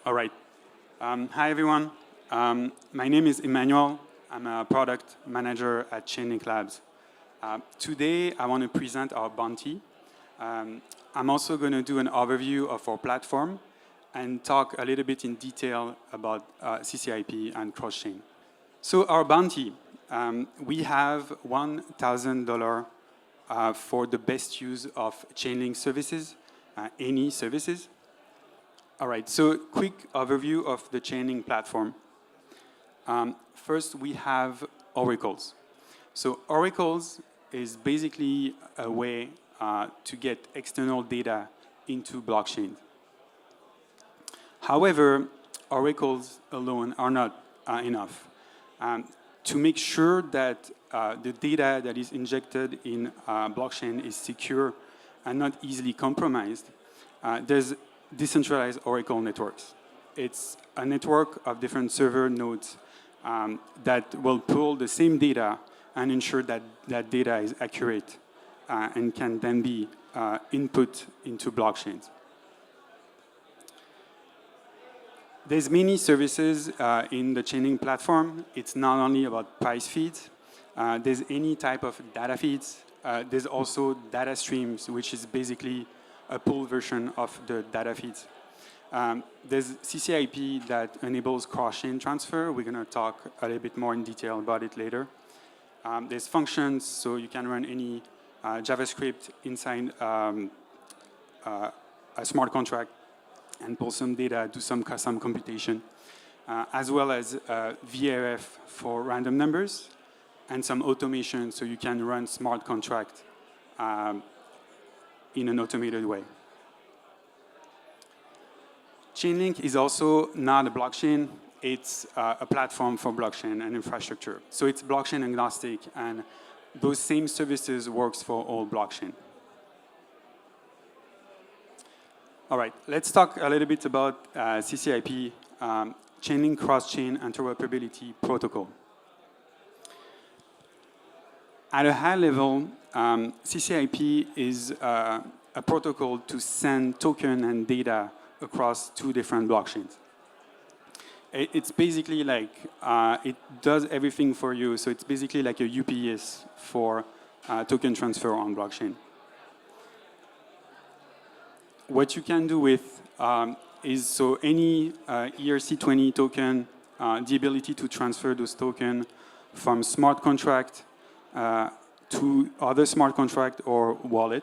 All right. Hi, everyone. My name is Emmanuel. I'm a product manager at Chainlink Labs. Today, I want to present our bounty. I'm also going to do an overview of our platform and talk a little bit in detail about CCIP and cross-chain. So our bounty, we have $1,000 for the best use of Chainlink services, any services. All right, so quick overview of the Chainlink platform. First, we have oracles. So oracles is basically a way to get external data into blockchain. However, oracles alone are not enough. To make sure that the data that is injected in blockchain is secure and not easily compromised, there's decentralized oracle networks. It's a network of different server nodes that will pull the same data and ensure that that data is accurate and can then be input into blockchains. There's many services in the Chainlink platform. It's not only about price feeds. There's any type of data feeds. There's also data streams, which is basically a pool version of the data feeds. There's CCIP that enables cross-chain transfer. We're going to talk a little bit more in detail about it later. There's functions, so you can run any JavaScript inside a smart contract and pull some data, do some custom computation, as well as VRF for random numbers, and some automation, so you can run smart contract in an automated way. Chainlink is also not a blockchain. It's a platform for blockchain and infrastructure. So it's blockchain agnostic, and those same services works for all blockchain. All right, let's talk a little bit about CCIP, Chainlink Cross-Chain Interoperability Protocol. At a high level, CCIP is a protocol to send token and data across two different blockchains. It's basically like, it does everything for you, so it's basically like a UPS for token transfer on blockchain. What you can do with is, so any ERC20 token, the ability to transfer those tokens from smart contract to other smart contract or wallet.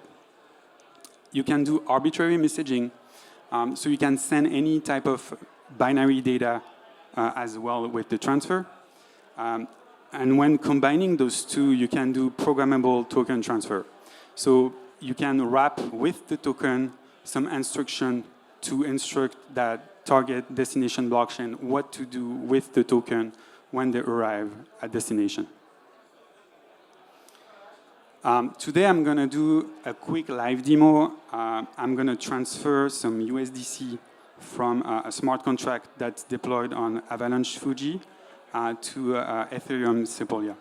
You can do arbitrary messaging, so you can send any type of binary data as well with the transfer. And when combining those two, you can do programmable token transfer. So you can wrap with the token some instruction to instruct that target destination blockchain what to do with the token when they arrive at destination. Today I'm going to do a quick live demo. I'm going to transfer some USDC from a smart contract that's deployed on Avalanche Fuji to Ethereum Sepolia.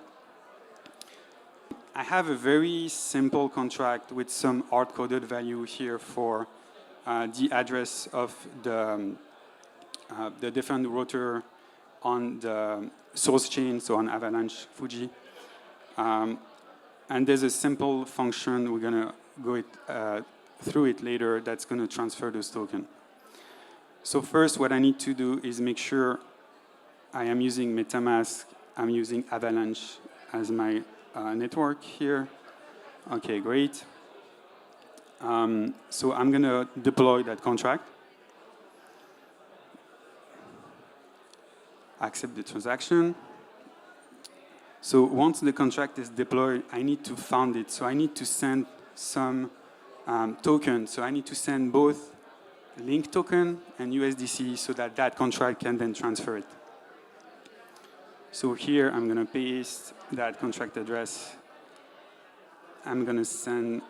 I have a very simple contract with some hard-coded value here for the address of the different router on the source chain, so on Avalanche Fuji. And there's a simple function, we're going to go through it later, that's going to transfer those tokens. So first, what I need to do is make sure I am using MetaMask, I'm using Avalanche as my network here. Okay, great. So I'm going to deploy that contract. Accept the transaction. So once the contract is deployed, I need to fund it. So I need to send some token. So I need to send both link token and USDC so that that contract can then transfer it. So here I'm going to paste that contract address. I'm going to send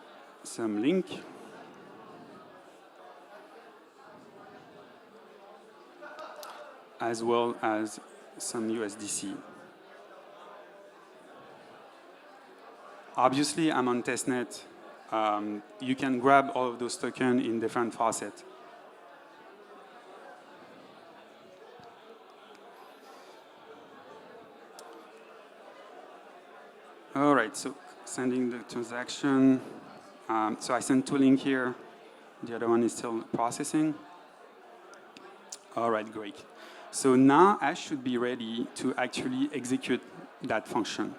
some link. As well as some USDC. Obviously, I'm on testnet. You can grab all of those tokens in different faucets. All right, so sending the transaction. So I sent two links here. The other one is still processing. All right, great. So now I should be ready to actually execute that function.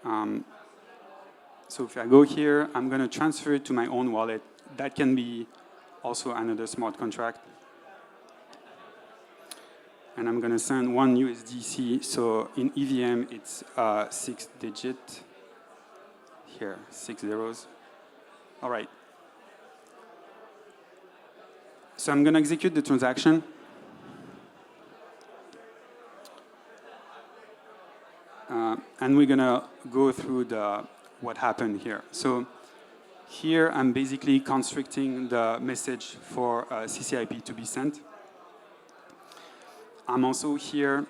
So if I go here, I'm going to transfer it to my own wallet. That can be also another smart contract. And I'm going to send one USDC. So in EVM, it's 6 digit. Here, 6 zeros. All right. So I'm going to execute the transaction. And we're going to go through what happened here. So here, I'm basically constructing the message for CCIP to be sent. I'm also here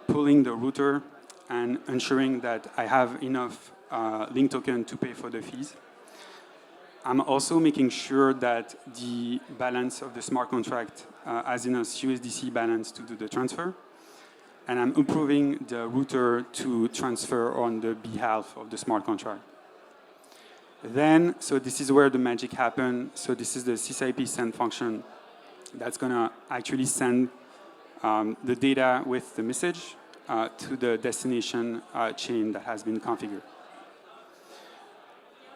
pulling the router and ensuring that I have enough link token to pay for the fees. I'm also making sure that the balance of the smart contract has enough USDC balance to do the transfer. And I'm approving the router to transfer on the behalf of the smart contract. Then, so this is where the magic happened. So this is the CCIP send function that's going to actually send the data with the message to the destination chain that has been configured.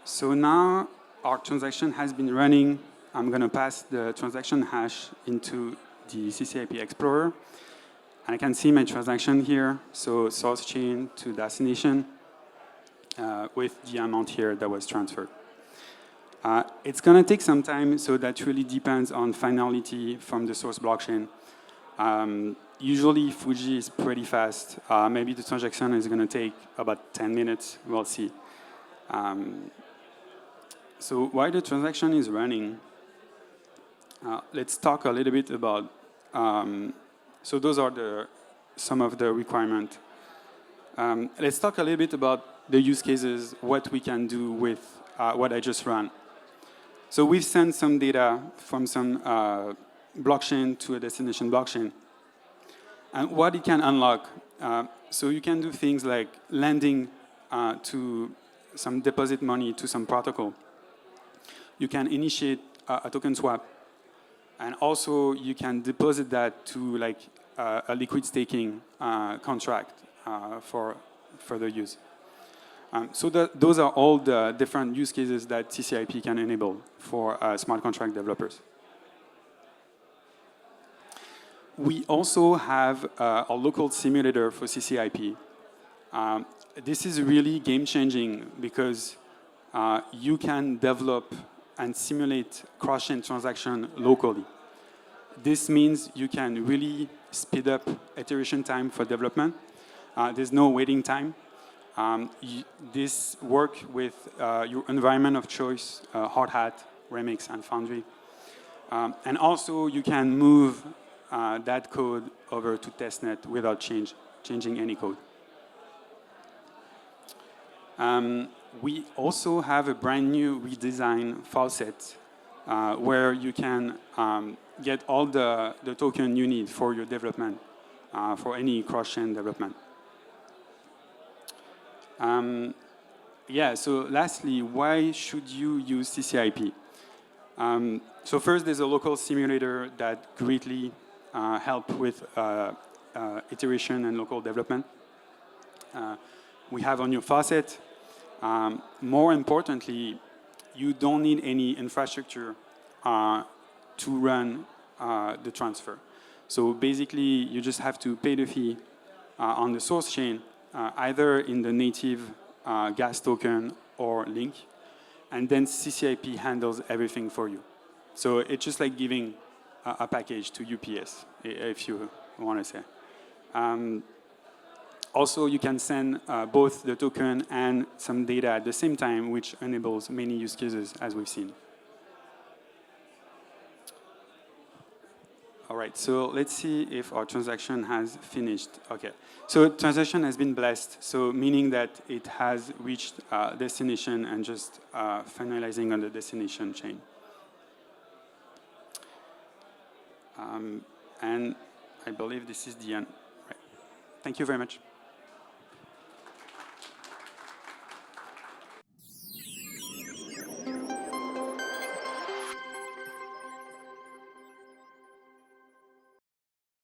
So now our transaction has been running. I'm going to pass the transaction hash into the CCIP Explorer. And I can see my transaction here. So source chain to destination with the amount here that was transferred. It's going to take some time, so that really depends on finality from the source blockchain. Usually, Fuji is pretty fast. Maybe the transaction is going to take about 10 minutes. We'll see. So while the transaction is running, let's talk a little bit about, so those are some of the requirements. Let's talk a little bit about the use cases, what we can do with what I just ran. So we've sent some data from some blockchain to a destination blockchain. And what it can unlock, so you can do things like lending to some deposit money to some protocol. You can initiate a token swap. And also, you can deposit that to like a liquid staking contract for further use. So those are all the different use cases that CCIP can enable for smart contract developers. We also have a local simulator for CCIP. This is really game-changing because you can develop and simulate cross-chain transaction locally. This means you can really speed up iteration time for development. There's no waiting time. This works with your environment of choice, Hard Hat, Remix, and Foundry. And also, you can move that code over to testnet without changing any code. We also have a brand new redesigned faucet where you can get all the token you need for your development, for any cross-chain development. Yeah, so lastly, why should you use CCIP? So first, there's a local simulator that greatly help with iteration and local development. We have on your faucet. More importantly, you don't need any infrastructure to run the transfer. So basically, you just have to pay the fee on the source chain, either in the native gas token or link, and then CCIP handles everything for you. So it's just like giving a package to UPS, if you want to say. Also, you can send both the token and some data at the same time, which enables many use cases, as we've seen. All right, so let's see if our transaction has finished. OK, so transaction has been blessed, so meaning that it has reached destination and just finalizing on the destination chain. And I believe this is the end. Right. Thank you very much.